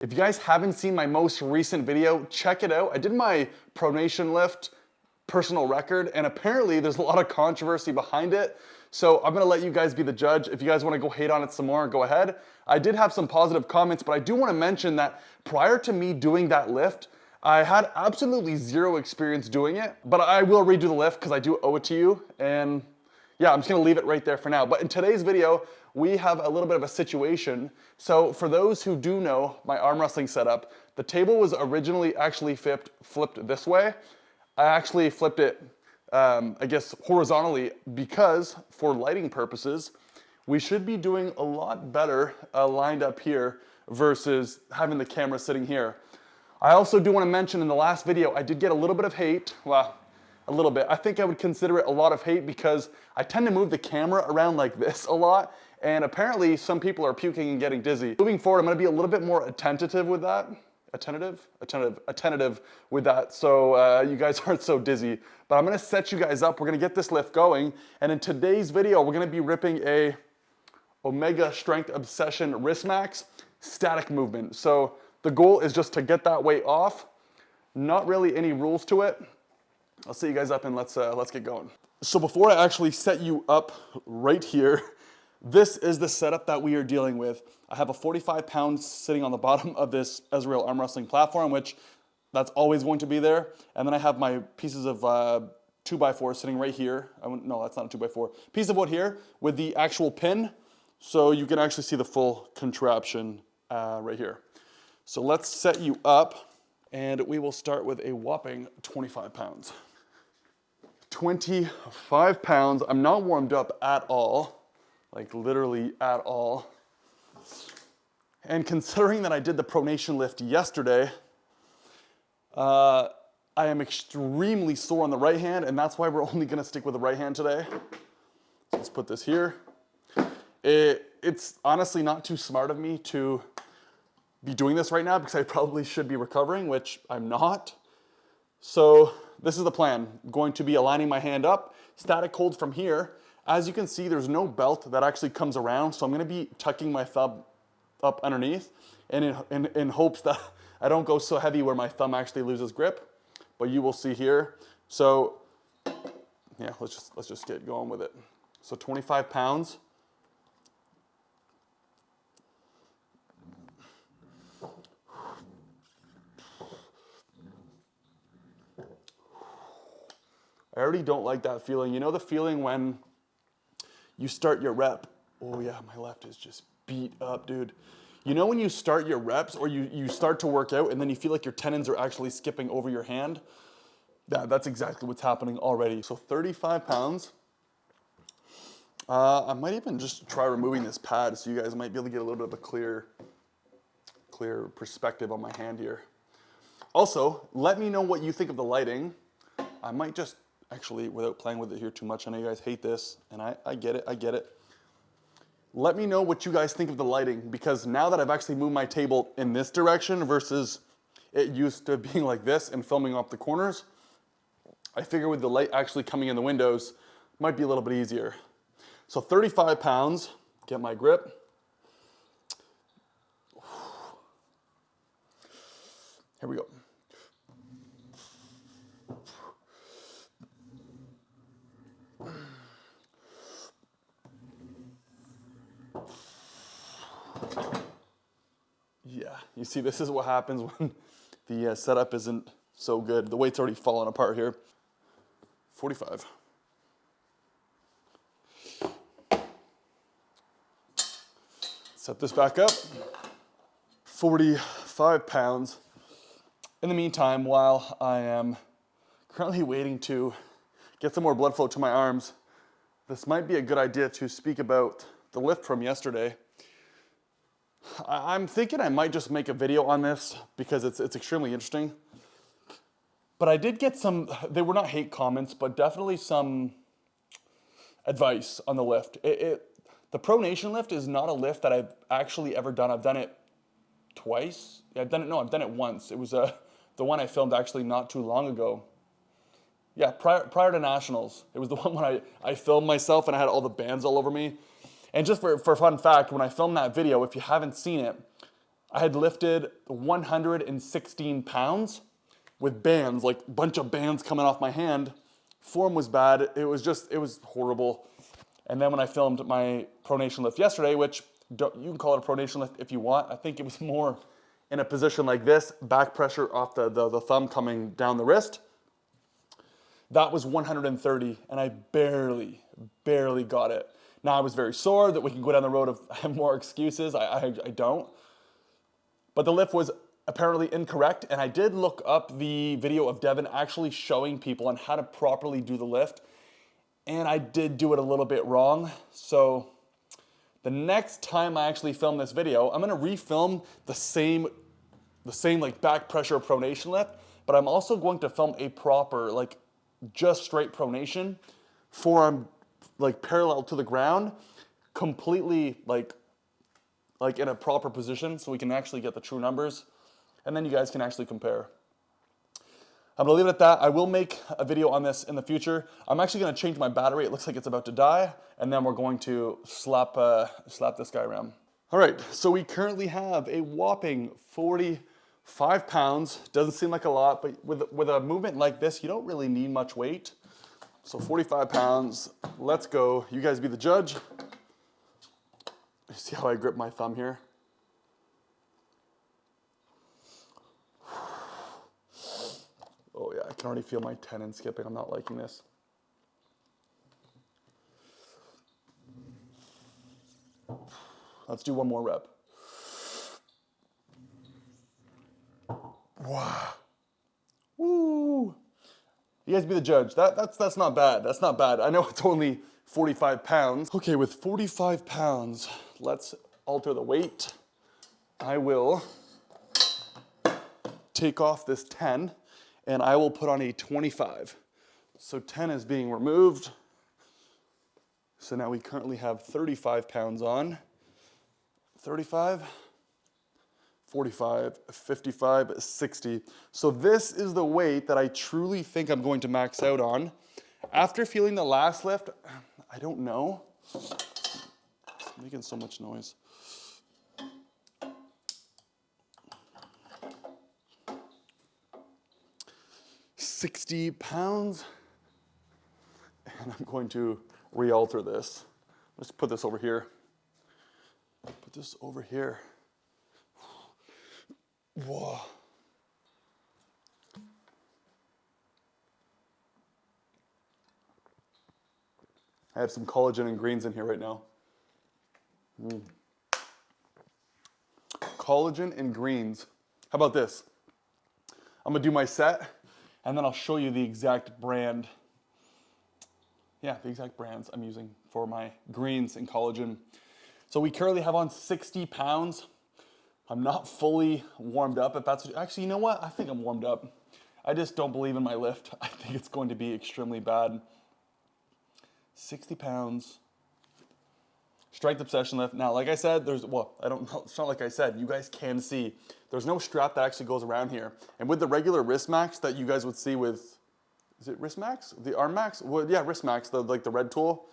If you guys haven't seen my most recent video, check it out. I did my pronation lift personal record, and apparently there's a lot of controversy behind it. So I'm gonna let you guys be the judge. If you guys wanna go hate on it some more, go ahead. I did have some positive comments, but I do wanna mention that prior to me doing that lift, I had absolutely zero experience doing it, but I will redo the lift because I do owe it to you. And yeah, I'm just gonna leave it right there for now. But in today's video, we have a little bit of a situation. So for those who do know my arm wrestling setup, the table was originally actually flipped this way. I actually flipped it, I guess, horizontally because for lighting purposes, we should be doing a lot better lined up here versus having the camera sitting here. I also do want to mention in the last video, I did get a little bit of hate. Well, a little bit. I think I would consider it a lot of hate because I tend to move the camera around like this a lot, and apparently some people are puking and getting dizzy. Moving forward, I'm gonna be a little bit more attentive with that. Attentive with that, so you guys aren't so dizzy. But I'm gonna set you guys up. We're gonna get this lift going, and in today's video, we're gonna be ripping a Omega Strength Obsession Wrist Max static movement. So the goal is just to get that weight off. Not really any rules to it. I'll set you guys up and let's get going. So before I actually set you up right here, this is the setup that we are dealing with. I have a 45 pounds sitting on the bottom of this Ezreal arm wrestling platform, which that's always going to be there. And then I have my pieces of 2x4 sitting right here. No, that's not a 2x4. Piece of wood here with the actual pin. So you can actually see the full contraption right here. So let's set you up and we will start with a whopping 25 pounds. 25 pounds. I'm not warmed up at all, like literally at all. And considering that I did the pronation lift yesterday, I am extremely sore on the right hand, and that's why we're only gonna stick with the right hand today. So let's put this here. It's honestly not too smart of me to be doing this right now because I probably should be recovering, which I'm not. So this is the plan. I'm going to be aligning my hand up, static hold from here. As you can see, there's no belt that actually comes around, so I'm gonna be tucking my thumb up underneath and in hopes that I don't go so heavy where my thumb actually loses grip, but you will see here. So yeah, let's just get going with it. So 25 pounds. I already don't like that feeling. You know the feeling when you start your rep? Oh yeah, my left is just beat up, dude. You know when you start your reps or you start to work out and then you feel like your tendons are actually skipping over your hand? Yeah, that's exactly what's happening already. So 35 pounds. I might even just try removing this pad so you guys might be able to get a little bit of a clear perspective on my hand here. Also, let me know what you think of the lighting. I might just, actually, without playing with it here too much, I know you guys hate this, and I get it. Let me know what you guys think of the lighting, because now that I've actually moved my table in this direction versus it used to being like this and filming off the corners, I figure with the light actually coming in the windows, might be a little bit easier. So 35 pounds, get my grip. Here we go. Yeah, you see, this is what happens when the setup isn't so good. The weight's already falling apart here. 45. Set this back up. 45 pounds. In the meantime, while I am currently waiting to get some more blood flow to my arms, this might be a good idea to speak about the lift from yesterday. I'm thinking I might just make a video on this because it's extremely interesting. But I did get some, they were not hate comments, but definitely some advice on the lift. The pronation lift is not a lift that I've actually ever done. I've done it twice. I've done it once. It was the one I filmed actually not too long ago. Yeah, prior to Nationals. It was the one when I filmed myself and I had all the bands all over me. And just for a fun fact, when I filmed that video, if you haven't seen it, I had lifted 116 pounds with bands, like a bunch of bands coming off my hand. Form was bad. It was horrible. And then when I filmed my pronation lift yesterday, which you can call it a pronation lift if you want. I think it was more in a position like this, back pressure off the thumb coming down the wrist. That was 130, and I barely got it. Now I was very sore that we can go down the road of I have more excuses. I don't. But the lift was apparently incorrect, and I did look up the video of Devin actually showing people on how to properly do the lift, and I did do it a little bit wrong. So the next time I actually film this video, I'm gonna refilm the same like back pressure pronation lift, but I'm also going to film a proper, like just straight pronation, forearm like parallel to the ground, completely like in a proper position so we can actually get the true numbers, and then you guys can actually compare. I'm gonna leave it at that. I will make a video on this in the future. I'm actually gonna change my battery. It looks like it's about to die, and then we're going to slap this guy around. All right, so we currently have a whopping 45 pounds. Doesn't seem like a lot, but with a movement like this, you don't really need much weight. So 45 pounds, let's go. You guys be the judge. See how I grip my thumb here? Oh yeah, I can already feel my tendon skipping. I'm not liking this. Let's do one more rep. Wow. Woo. You guys be the judge. That's not bad. That's not bad. I know it's only 45 pounds. Okay, with 45 pounds, let's alter the weight. I will take off this 10 and I will put on a 25. So 10 is being removed. So now we currently have 35 pounds on. 35, 45, 55, 60. So this is the weight that I truly think I'm going to max out on. After feeling the last lift, I don't know. It's making so much noise. £60, and I'm going to re-alter this. Let's put this over here. Put this over here. Whoa. I have some collagen and greens in here right now. Collagen and greens. How about this? I'm gonna do my set, and then I'll show you the exact brand. Yeah, the exact brands I'm using for my greens and collagen. So we currently have on 60 pounds. I'm not fully warmed up. If that's actually, you know what? I think I'm warmed up. I just don't believe in my lift. I think it's going to be extremely bad. 60 pounds. Strength obsession lift. Now, like I said, it's not like I said, you guys can see, there's no strap that actually goes around here. And with the regular wrist max that you guys would see with, is it wrist max? The arm max? Well, yeah, wrist max, like the red tool.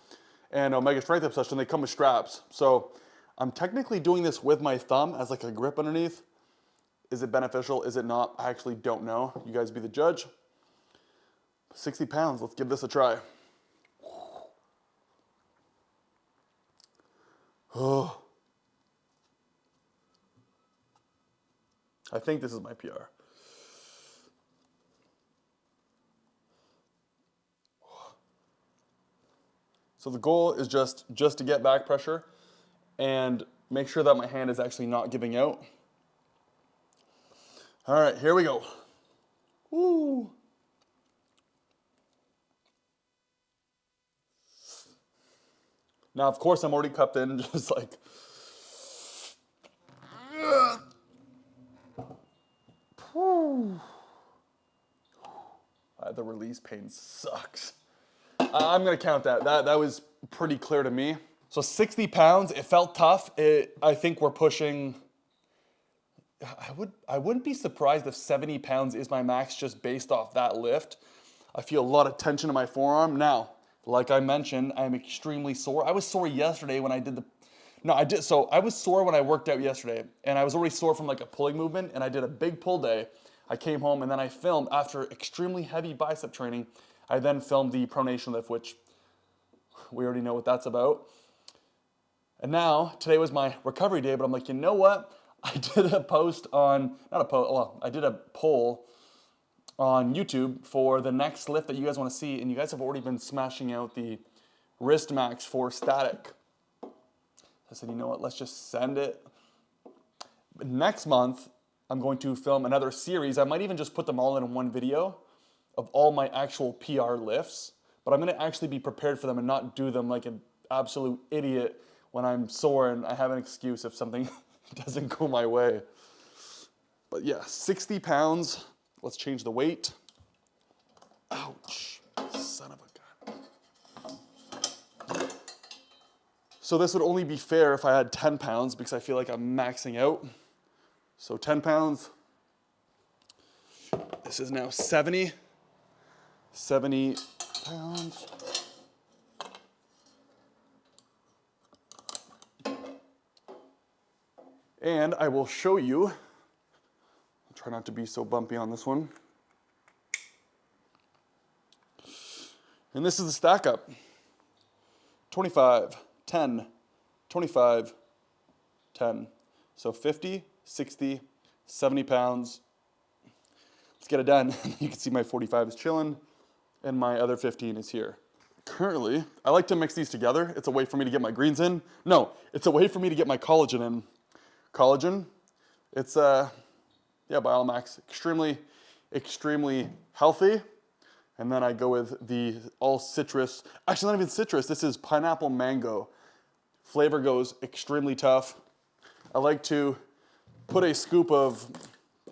And Omega Strength Obsession, they come with straps. So I'm technically doing this with my thumb as like a grip underneath. Is it beneficial? Is it not? I actually don't know. You guys be the judge. 60 pounds, let's give this a try. Oh. I think this is my PR. So the goal is just to get back pressure and make sure that my hand is actually not giving out. All right, here we go. Woo. Now, of course, I'm already cupped in, just like. The release pain sucks. I'm gonna count that. That was pretty clear to me. So 60 pounds, it felt tough. I think we're pushing, I wouldn't be surprised if 70 pounds is my max just based off that lift. I feel a lot of tension in my forearm. Now, like I mentioned, I'm extremely sore. I was sore yesterday when I did No, I did. So I was sore when I worked out yesterday, and I was already sore from like a pulling movement, and I did a big pull day. I came home and then I filmed after extremely heavy bicep training. I then filmed the pronation lift, which we already know what that's about. And now today was my recovery day, but I'm like, you know what? I did a post on, not a post, well, I did a poll on YouTube for the next lift that you guys want to see, and you guys have already been smashing out the wrist max for static. I said, you know what, let's just send it. Next month, I'm going to film another series. I might even just put them all in one video of all my actual PR lifts, but I'm going to actually be prepared for them and not do them like an absolute idiot when I'm sore and I have an excuse if something doesn't go my way. But yeah, 60 pounds. Let's change the weight. Ouch, son of a gun. So this would only be fair if I had 10 pounds because I feel like I'm maxing out. So 10 pounds. This is now 70 pounds. And I will show you, I'll try not to be so bumpy on this one. And this is the stack up. 25, 10, 25, 10. So 50, 60, 70 pounds. Let's get it done. You can see my 45 is chilling and my other 15 is here. Currently, I like to mix these together. It's a way for me to get my greens in. No, it's a way for me to get my collagen in. Collagen, it's by all max, extremely healthy. And then I go with the all citrus, actually not even citrus, this is pineapple mango. Flavor goes extremely tough. I like to put a scoop of,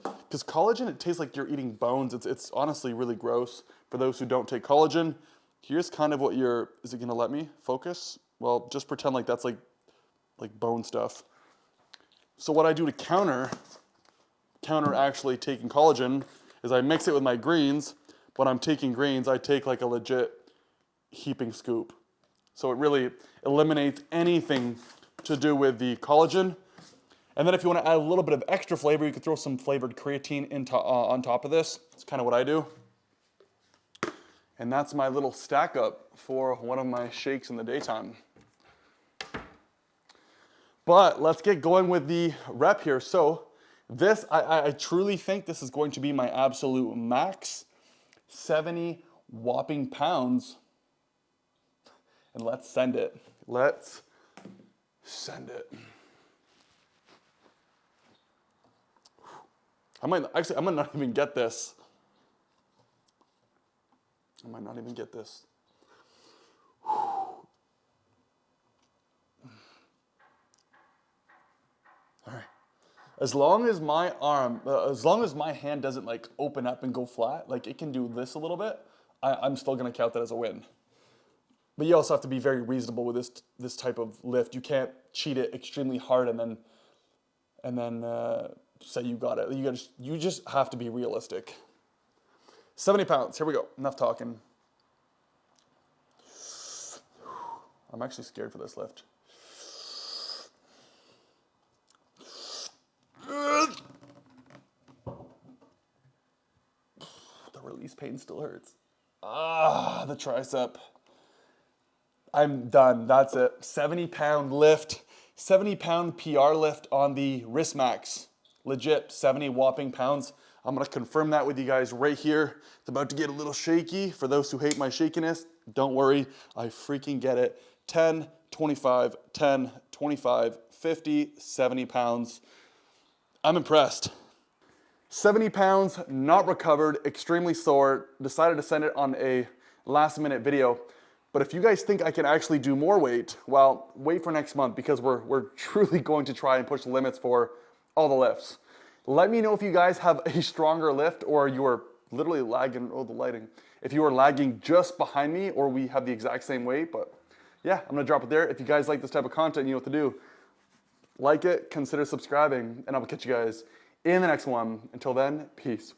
because collagen, it tastes like you're eating bones. It's honestly really gross for those who don't take collagen. Here's kind of what is it gonna let me focus? Well, just pretend like that's like bone stuff. So what I do to counter actually taking collagen is I mix it with my greens. When I'm taking greens, I take like a legit heaping scoop. So it really eliminates anything to do with the collagen. And then if you want to add a little bit of extra flavor, you can throw some flavored creatine on top of this. That's kind of what I do. And that's my little stack up for one of my shakes in the daytime. But let's get going with the rep here. So this, I truly think this is going to be my absolute max. 70 whopping pounds. And let's send it. Let's send it. I might not even get this. I might not even get this. All right. As long as my arm, as long as my hand doesn't like open up and go flat, like it can do this a little bit, I'm still gonna count that as a win. But you also have to be very reasonable with this type of lift. You can't cheat it extremely hard and then say you got it. You just have to be realistic. 70 pounds, here we go, enough talking. I'm actually scared for this lift. The release pain still hurts. The tricep. I'm done, that's it. 70 pound lift, 70 pound PR lift on the wrist max. Legit, 70 whopping pounds. I'm gonna confirm that with you guys right here. It's about to get a little shaky. For those who hate my shakiness, don't worry, I freaking get it. 10, 25, 10, 25, 50, 70 pounds. I'm impressed. 70 pounds, not recovered, extremely sore. Decided to send it on a last minute video. But if you guys think I can actually do more weight, well, wait for next month because we're truly going to try and push the limits for all the lifts. Let me know if you guys have a stronger lift or you are literally lagging, the lighting. If you are lagging just behind me or we have the exact same weight, but yeah, I'm gonna drop it there. If you guys like this type of content, you know what to do. Like it, consider subscribing, and I will catch you guys in the next one. Until then, peace.